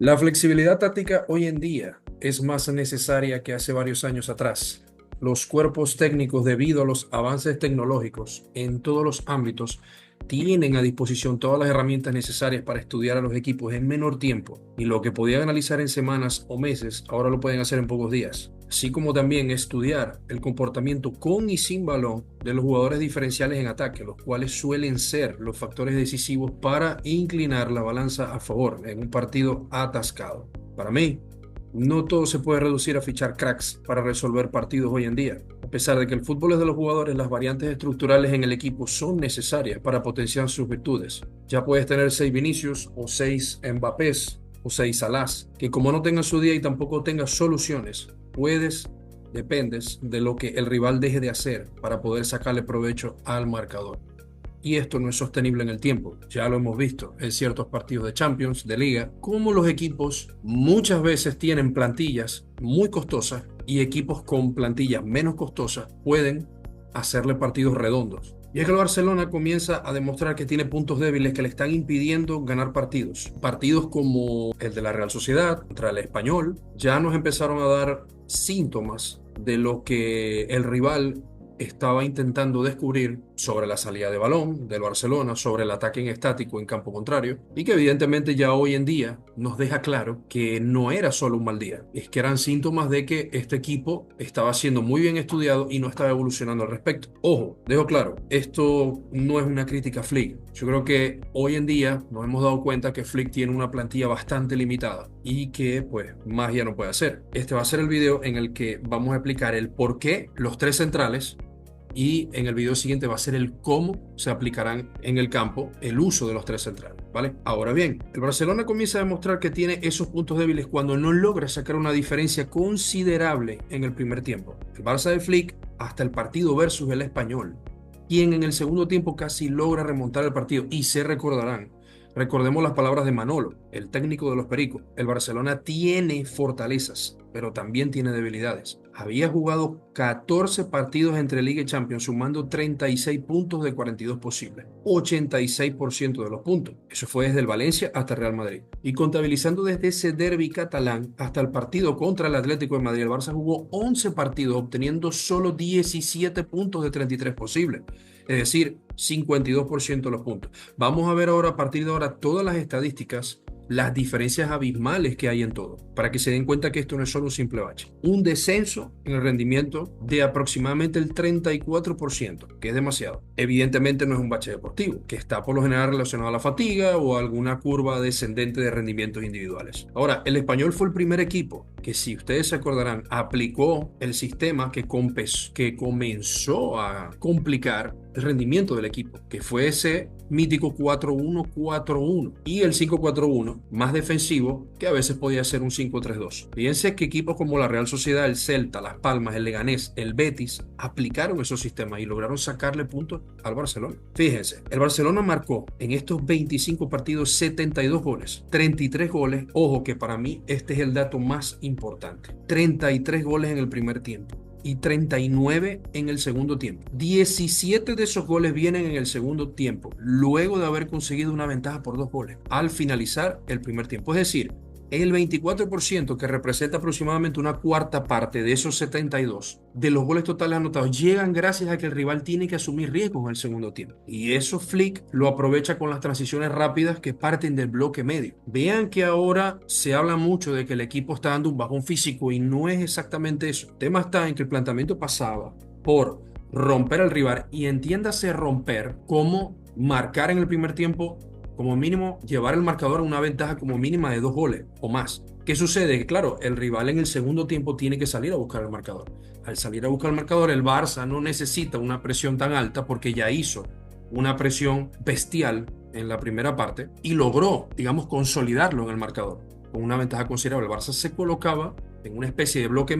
La flexibilidad táctica hoy en día es más necesaria que hace varios años atrás. Los cuerpos técnicos, debido a los avances tecnológicos en todos los ámbitos, tienen a disposición todas las herramientas necesarias para estudiar a los equipos en menor tiempo, y lo que podían analizar en semanas o meses, ahora lo pueden hacer en pocos días. Así como también estudiar el comportamiento con y sin balón de los jugadores diferenciales en ataque, los cuales suelen ser los factores decisivos para inclinar la balanza a favor en un partido atascado. Para mí, no todo se puede reducir a fichar cracks para resolver partidos hoy en día. A pesar de que el fútbol es de los jugadores, las variantes estructurales en el equipo son necesarias para potenciar sus virtudes. Ya puedes tener 6 Vinicius o 6 Mbappés o 6 Salahs, que como no tengan su día y tampoco tengan soluciones, dependes de lo que el rival deje de hacer para poder sacarle provecho al marcador. Y esto no es sostenible en el tiempo. Ya lo hemos visto en ciertos partidos de Champions, de Liga, cómo los equipos muchas veces tienen plantillas muy costosas y equipos con plantillas menos costosas pueden hacerle partidos redondos. Y es que el Barcelona comienza a demostrar que tiene puntos débiles que le están impidiendo ganar partidos. Partidos como el de la Real Sociedad contra el Español ya nos empezaron a dar síntomas de lo que el rival estaba intentando descubrir sobre la salida de balón del Barcelona, sobre el ataque en estático en campo contrario, y que evidentemente ya hoy en día nos deja claro que no era solo un mal día, es que eran síntomas de que este equipo estaba siendo muy bien estudiado y no estaba evolucionando al respecto. Ojo, dejo claro, esto no es una crítica a Flick. Yo creo que hoy en día nos hemos dado cuenta que Flick tiene una plantilla bastante limitada y que pues magia no puede hacer. Este va a ser el video en el que vamos a explicar el por qué los tres centrales, y en el video siguiente va a ser el cómo se aplicarán en el campo el uso de los tres centrales, ¿vale? Ahora bien, el Barcelona comienza a demostrar que tiene esos puntos débiles cuando no logra sacar una diferencia considerable en el primer tiempo. El Barça de Flick hasta el partido versus el Español, quien en el segundo tiempo casi logra remontar el partido, y se recordarán. Recordemos las palabras de Manolo, el técnico de los Pericos. El Barcelona tiene fortalezas, pero también tiene debilidades. Había jugado 14 partidos entre Liga y Champions, sumando 36 puntos de 42 posibles, 86% de los puntos. Eso fue desde el Valencia hasta el Real Madrid. Y contabilizando desde ese derbi catalán hasta el partido contra el Atlético de Madrid, el Barça jugó 11 partidos, obteniendo solo 17 puntos de 33 posibles. Es decir, 52% de los puntos. Vamos a ver ahora, a partir de ahora, todas las estadísticas, las diferencias abismales que hay en todo, para que se den cuenta que esto no es solo un simple bache. Un descenso en el rendimiento de aproximadamente el 34%, que es demasiado. Evidentemente no es un bache deportivo, que está por lo general relacionado a la fatiga o a alguna curva descendente de rendimientos individuales. Ahora, el Español fue el primer equipo que, si ustedes se acordarán, aplicó el sistema que comenzó a complicar el rendimiento del equipo, que fue ese mítico 4-1-4-1 y el 5-4-1 más defensivo, que a veces podía ser un 5-3-2. Fíjense que equipos como la Real Sociedad, el Celta, Las Palmas, el Leganés, el Betis aplicaron esos sistemas y lograron sacarle puntos al Barcelona. Fíjense, el Barcelona marcó en estos 25 partidos 72 goles, 33 goles. Ojo, que para mí este es el dato más importante: 33 goles en el primer tiempo y 39 en el segundo tiempo. 17 de esos goles vienen en el segundo tiempo, luego de haber conseguido una ventaja por 2 goles al finalizar el primer tiempo. Es decir, el 24%, que representa aproximadamente una cuarta parte de esos 72 de los goles totales anotados, llegan gracias a que el rival tiene que asumir riesgos en el segundo tiempo. Y eso Flick lo aprovecha con las transiciones rápidas que parten del bloque medio. Vean que ahora se habla mucho de que el equipo está dando un bajón físico, y no es exactamente eso. El tema está en que el planteamiento pasaba por romper al rival, y entiéndase romper como marcar en el primer tiempo, como mínimo llevar el marcador a una ventaja como mínima de 2 goles o más. ¿Qué sucede? Que claro, el rival en el segundo tiempo tiene que salir a buscar el marcador. Al salir a buscar el marcador, el Barça no necesita una presión tan alta porque ya hizo una presión bestial en la primera parte y logró, digamos, consolidarlo en el marcador con una ventaja considerable. El Barça se colocaba en una especie de bloque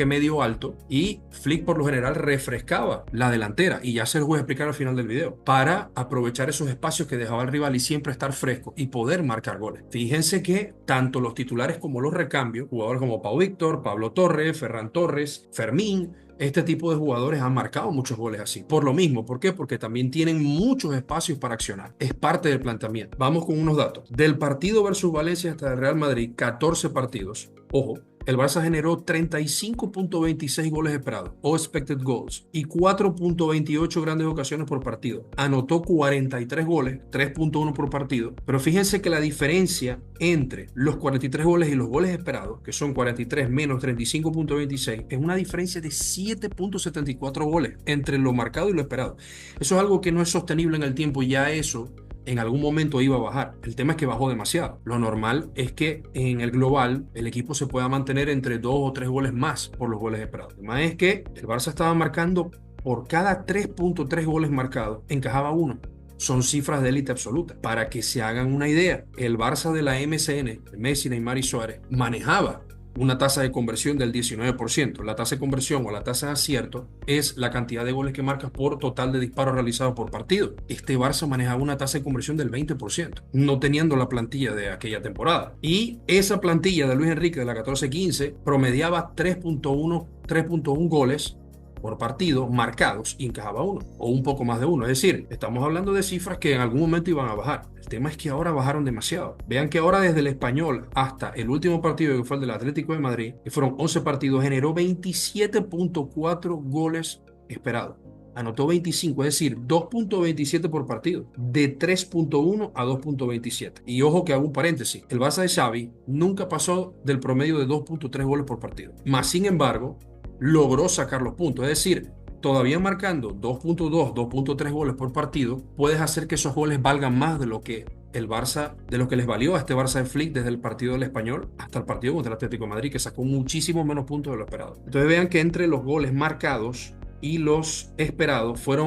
medio alto, y Flick por lo general refrescaba la delantera, y ya se los voy a explicar al final del video, para aprovechar esos espacios que dejaba el rival y siempre estar fresco y poder marcar goles. Fíjense que tanto los titulares como los recambios, jugadores como Pau Víctor, Pablo Torres, Ferran Torres, Fermín, este tipo de jugadores han marcado muchos goles así. Por lo mismo, ¿por qué? Porque también tienen muchos espacios para accionar. Es parte del planteamiento. Vamos con unos datos. Del partido versus Valencia hasta el Real Madrid, 14 partidos. Ojo, el Barça generó 35.26 goles esperados o expected goals y 4.28 grandes ocasiones por partido. Anotó 43 goles, 3.1 por partido. Pero fíjense que la diferencia entre los 43 goles y los goles esperados, que son 43 menos 35.26, es una diferencia de 7.74 goles entre lo marcado y lo esperado. Eso es algo que no es sostenible en el tiempo. Ya eso en algún momento iba a bajar. El tema es que bajó demasiado. Lo normal es que en el global el equipo se pueda mantener entre 2 o 3 goles más por los goles esperados. El tema es que el Barça estaba marcando por cada 3.3 goles marcados, encajaba uno. Son cifras de élite absoluta. Para que se hagan una idea, el Barça de la MSN, Messi, Neymar y Suárez, manejaba una tasa de conversión del 19%. La tasa de conversión o la tasa de acierto es la cantidad de goles que marcas por total de disparos realizados por partido. Este Barça manejaba una tasa de conversión del 20%, no teniendo la plantilla de aquella temporada. Y esa plantilla de Luis Enrique de la 14-15 promediaba 3.1 goles por partido marcados y encajaba uno o un poco más de uno. Es decir, estamos hablando de cifras que en algún momento iban a bajar. El tema es que ahora bajaron demasiado. Vean que ahora desde el Español hasta el último partido, que fue el del Atlético de Madrid, que fueron 11 partidos, generó 27.4 goles esperados. Anotó 25, es decir, 2.27 por partido, de 3.1 a 2.27. Y ojo que hago un paréntesis, el Barça de Xavi nunca pasó del promedio de 2.3 goles por partido. Más sin embargo, logró sacar los puntos. Es decir, todavía marcando 2.2, 2.3 goles por partido, puedes hacer que esos goles valgan más de lo que el Barça, de lo que les valió a este Barça de Flick desde el partido del Español hasta el partido contra el Atlético de Madrid, que sacó muchísimo menos puntos de lo esperado. Entonces vean que entre los goles marcados y los esperados fue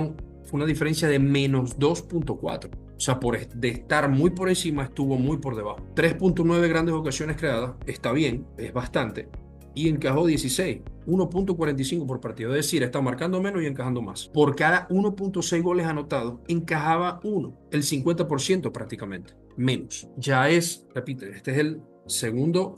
una diferencia de menos 2.4. O sea, de estar muy por encima, estuvo muy por debajo. 3.9 grandes ocasiones creadas, está bien, es bastante. Y encajó 16, 1.45 por partido. Es decir, está marcando menos y encajando más. Por cada 1.6 goles anotados, encajaba uno, el 50% prácticamente, menos. Ya repite, este es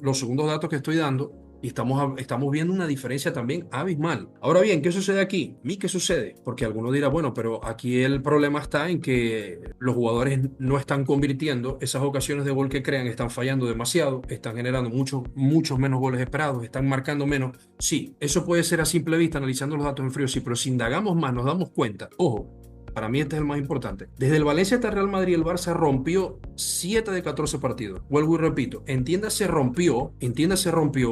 los segundos datos que estoy dando. Y estamos viendo una diferencia también abismal. Ahora bien, ¿qué sucede aquí? ¿Qué sucede? Porque alguno dirá, bueno, pero aquí el problema está en que los jugadores no están convirtiendo, esas ocasiones de gol que crean están fallando demasiado, están generando muchos menos goles esperados, están marcando menos. Sí, eso puede ser a simple vista analizando los datos en frío, sí, pero si indagamos más nos damos cuenta. Ojo, para mí este es el más importante. Desde el Valencia hasta el Real Madrid, el Barça rompió 7 de 14 partidos. Vuelvo y repito, entiéndase rompió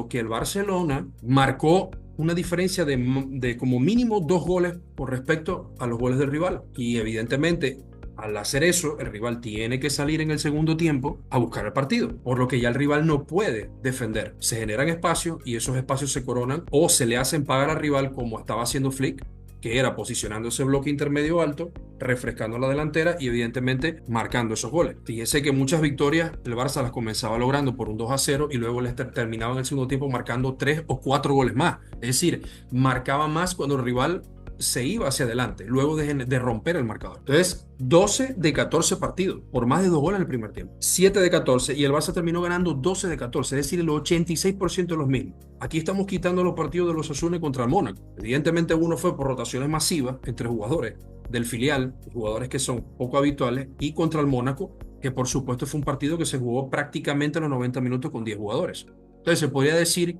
que el Barcelona marcó una diferencia de como mínimo 2 goles con respecto a los goles del rival. Y evidentemente, al hacer eso, el rival tiene que salir en el segundo tiempo a buscar el partido, por lo que ya el rival no puede defender. Se generan espacios y esos espacios se coronan o se le hacen pagar al rival, como estaba haciendo Flick, que era posicionando ese bloque intermedio alto, refrescando la delantera y evidentemente marcando esos goles. Fíjese que muchas victorias el Barça las comenzaba logrando por un 2-0 y luego les terminaba en el segundo tiempo marcando 3 o 4 goles más. Es decir, marcaba más cuando el rival se iba hacia adelante, luego de romper el marcador. Entonces, 12 de 14 partidos, por más de 2 goles en el primer tiempo. 7 de 14 y el Barça terminó ganando 12 de 14, es decir, el 86% de los mismos. Aquí estamos quitando los partidos de los Osasuna contra el Mónaco. Evidentemente uno fue por rotaciones masivas entre jugadores del filial, jugadores que son poco habituales, y contra el Mónaco, que por supuesto fue un partido que se jugó prácticamente los 90 minutos con 10 jugadores. Entonces se podría decir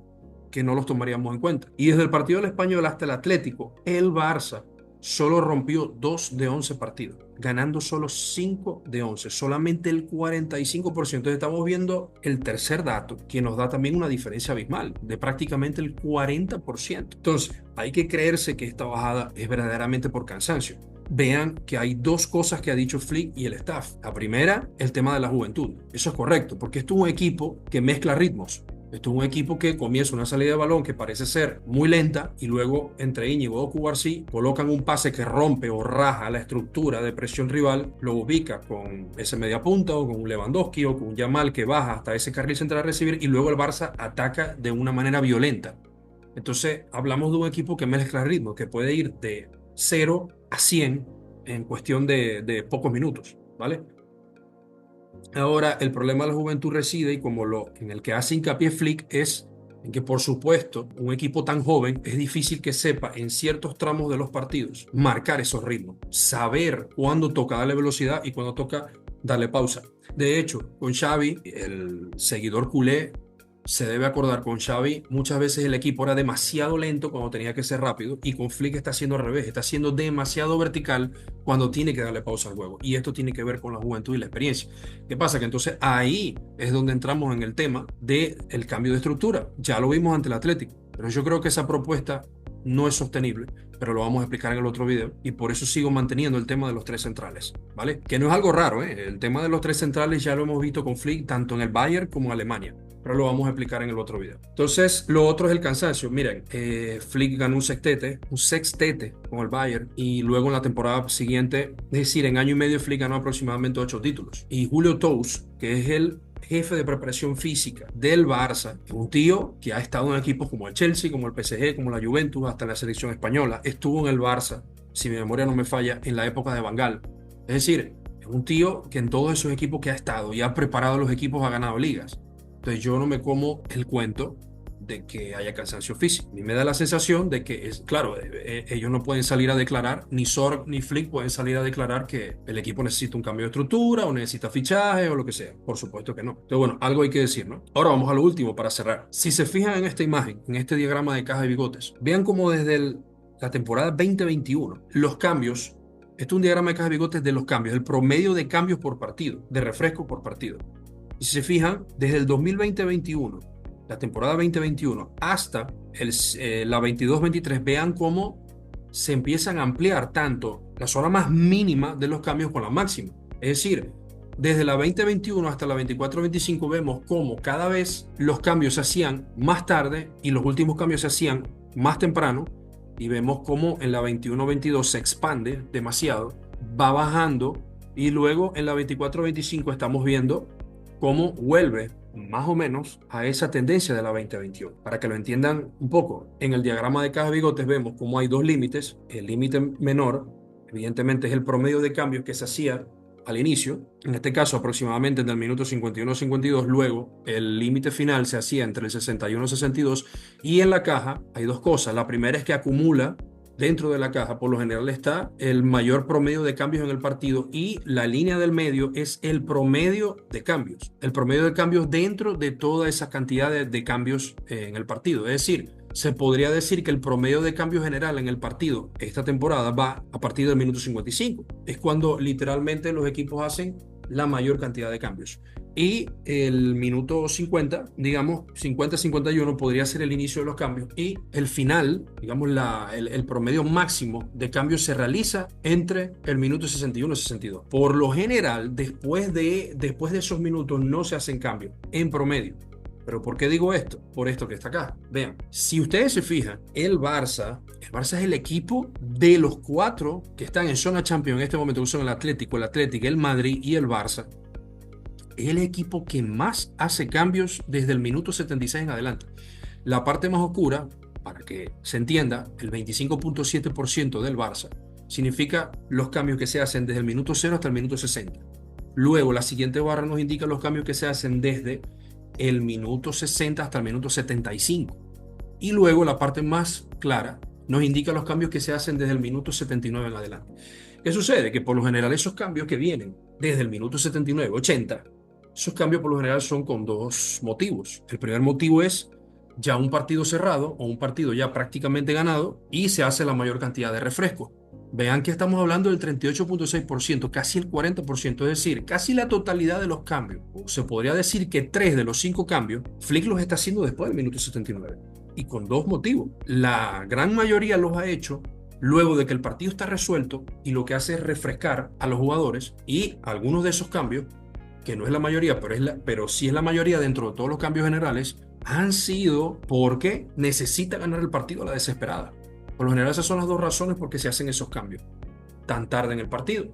que no los tomaríamos en cuenta. Y desde el partido del Español hasta el Atlético, el Barça solo rompió 2 de 11 partidos, ganando solo 5 de 11, solamente el 45%. Entonces estamos viendo el tercer dato, que nos da también una diferencia abismal, de prácticamente el 40%. Entonces, hay que creerse que esta bajada es verdaderamente por cansancio. Vean que hay 2 cosas que ha dicho Flick y el staff. La primera, el tema de la juventud. Eso es correcto, porque esto es un equipo que mezcla ritmos. Esto es un equipo que comienza una salida de balón que parece ser muy lenta y luego entre Íñigo o Cubarsí colocan un pase que rompe o raja la estructura de presión rival, lo ubica con ese media punta o con un Lewandowski o con un Yamal que baja hasta ese carril central a recibir y luego el Barça ataca de una manera violenta. Entonces hablamos de un equipo que mezcla ritmo, que puede ir de 0 a 100 en cuestión de pocos minutos, ¿vale? Ahora, el problema de la juventud reside, y como lo en el que hace hincapié Flick, es en que, por supuesto, un equipo tan joven es difícil que sepa en ciertos tramos de los partidos marcar esos ritmos, saber cuándo toca darle velocidad y cuándo toca darle pausa. De hecho, con Xavi, el seguidor culé se debe acordar, con Xavi muchas veces el equipo era demasiado lento cuando tenía que ser rápido, y con Flick está haciendo al revés, está siendo demasiado vertical cuando tiene que darle pausa al juego. Y esto tiene que ver con la juventud y la experiencia. ¿Qué pasa? Que entonces ahí es donde entramos en el tema del cambio de estructura. Ya lo vimos ante el Atlético, pero yo creo que esa propuesta no es sostenible, pero lo vamos a explicar en el otro video, y por eso sigo manteniendo el tema de los tres centrales, ¿vale? Que no es algo raro, ¿eh? El tema de los tres centrales ya lo hemos visto con Flick tanto en el Bayern como en Alemania, pero lo vamos a explicar en el otro video. Entonces, lo otro es el cansancio. Miren, Flick ganó un sextete con el Bayern, y luego en la temporada siguiente, es decir, en año y medio, Flick ganó aproximadamente 8 títulos. Y Julio Tous, que es el jefe de preparación física del Barça, un tío que ha estado en equipos como el Chelsea, como el PSG, como la Juventus, hasta en la selección española, estuvo en el Barça, si mi memoria no me falla, en la época de Van Gaal. Es decir, es un tío que en todos esos equipos que ha estado y ha preparado los equipos ha ganado ligas. Entonces yo no me como el cuento de que haya cansancio físico. A mí me da la sensación de que es, claro, ellos no pueden salir a declarar, ni Sorg ni Flick pueden salir a declarar que el equipo necesita un cambio de estructura o necesita fichaje o lo que sea. Por supuesto que no. Entonces, bueno, algo hay que decir, ¿no? Ahora vamos a lo último para cerrar. Si se fijan en esta imagen, en este diagrama de caja de bigotes, vean cómo desde la temporada 2021, los cambios, esto es un diagrama de caja de bigotes de los cambios, el promedio de cambios por partido, de refresco por partido. Y si se fijan, desde el 2020-21, la temporada 2021, hasta la 22-23, vean cómo se empiezan a ampliar tanto la zona más mínima de los cambios con la máxima. Es decir, desde la 2021 hasta la 24-25 vemos cómo cada vez los cambios se hacían más tarde y los últimos cambios se hacían más temprano, y vemos cómo en la 21-22 se expande demasiado, va bajando, y luego en la 24-25 estamos viendo cómo vuelve más o menos a esa tendencia de la 2021. Para que lo entiendan un poco, en el diagrama de caja de bigotes vemos cómo hay dos límites. El límite menor, evidentemente, es el promedio de cambios que se hacía al inicio, en este caso aproximadamente en el minuto 51-52, luego el límite final se hacía entre el 61-62, y en la caja hay dos cosas. La primera es que acumula. Dentro de la caja, por lo general, está el mayor promedio de cambios en el partido, y la línea del medio es el promedio de cambios. El promedio de cambios dentro de toda esa cantidad de cambios en el partido. Es decir, se podría decir que el promedio de cambio general en el partido esta temporada va a partir del minuto 55. Es cuando literalmente los equipos hacen la mayor cantidad de cambios. Y el minuto 50, digamos, 50-51 podría ser el inicio de los cambios, y el final, digamos, el promedio máximo de cambios se realiza entre el minuto 61 y 62. Por lo general, después de esos minutos no se hacen cambios en promedio. ¿Pero por qué digo esto? Por esto que está acá. Vean, si ustedes se fijan, el Barça es el equipo de los cuatro que están en zona Champions en este momento, que son el Atlético, el Madrid y el Barça. Es el equipo que más hace cambios desde el minuto 76 en adelante. La parte más oscura, para que se entienda, el 25.7% del Barça, significa los cambios que se hacen desde el minuto 0 hasta el minuto 60. Luego, la siguiente barra nos indica los cambios que se hacen desde el minuto 60 hasta el minuto 75. Y luego, la parte más clara nos indica los cambios que se hacen desde el minuto 79 en adelante. ¿Qué sucede? Que por lo general esos cambios que vienen desde el minuto 79-80, esos cambios por lo general son con dos motivos. El primer motivo es ya un partido cerrado o un partido ya prácticamente ganado, y se hace la mayor cantidad de refresco. Vean que estamos hablando del 38.6%, casi el 40%, es decir, casi la totalidad de los cambios. Se podría decir que 3 de los 5 cambios, Flick los está haciendo después del minuto 79. Y con dos motivos. La gran mayoría los ha hecho luego de que el partido está resuelto, y lo que hace es refrescar a los jugadores, y algunos de esos cambios, que no es la mayoría, pero sí es la mayoría dentro de todos los cambios generales, han sido porque necesita ganar el partido a la desesperada. Por lo general esas son las dos razones por qué se hacen esos cambios tan tarde en el partido.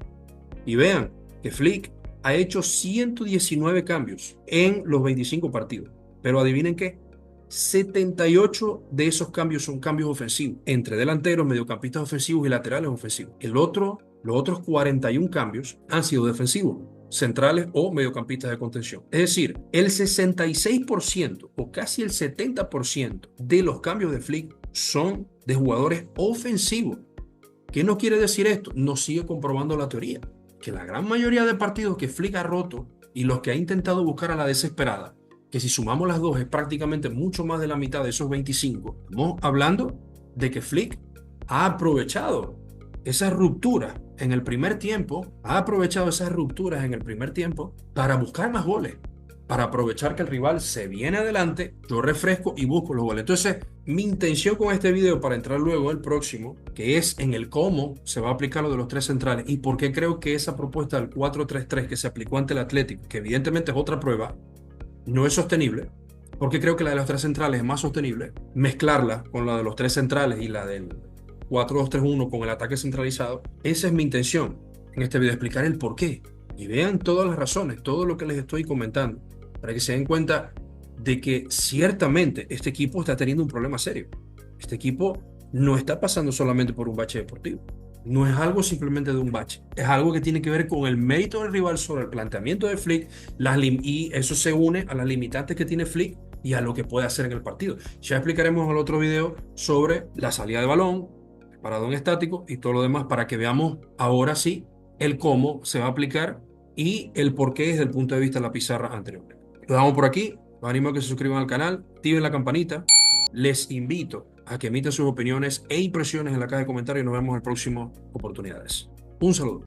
Y vean que Flick ha hecho 119 cambios en los 25 partidos. Pero adivinen qué, 78 de esos cambios son cambios ofensivos, entre delanteros, mediocampistas ofensivos y laterales ofensivos. Los otros 41 cambios han sido defensivos, centrales o mediocampistas de contención. Es decir, el 66% o casi el 70% de los cambios de Flick son de jugadores ofensivos. ¿Qué nos quiere decir esto? Nos sigue comprobando la teoría, que la gran mayoría de partidos que Flick ha roto y los que ha intentado buscar a la desesperada, que si sumamos las dos es prácticamente mucho más de la mitad de esos 25, estamos hablando de que Flick ha aprovechado esas rupturas en el primer tiempo, para buscar más goles, para aprovechar que el rival se viene adelante, yo refresco y busco los goles. Entonces, mi intención con este video, para entrar luego en el próximo, que es en el cómo se va a aplicar lo de los tres centrales y por qué creo que esa propuesta del 4-3-3 que se aplicó ante el Atlético, que evidentemente es otra prueba, no es sostenible, porque creo que la de los tres centrales es más sostenible, mezclarla con la de los tres centrales y la del 4-2-3-1 con el ataque centralizado. Esa es mi intención en este video, explicar el por qué. Y vean todas las razones, todo lo que les estoy comentando, para que se den cuenta de que ciertamente este equipo está teniendo un problema serio. Este equipo no está pasando solamente por un bache deportivo. No es algo simplemente de un bache. Es algo que tiene que ver con el mérito del rival sobre el planteamiento de Flick y eso se une a las limitantes que tiene Flick y a lo que puede hacer en el partido. Ya explicaremos en el otro video sobre la salida de balón, el paradón estático y todo lo demás para que veamos ahora sí el cómo se va a aplicar y el por qué desde el punto de vista de la pizarra anterior. Lo damos por aquí. Los animo a que se suscriban al canal, activen la campanita. Les invito a que emiten sus opiniones e impresiones en la caja de comentarios y nos vemos en próximas oportunidades. Un saludo.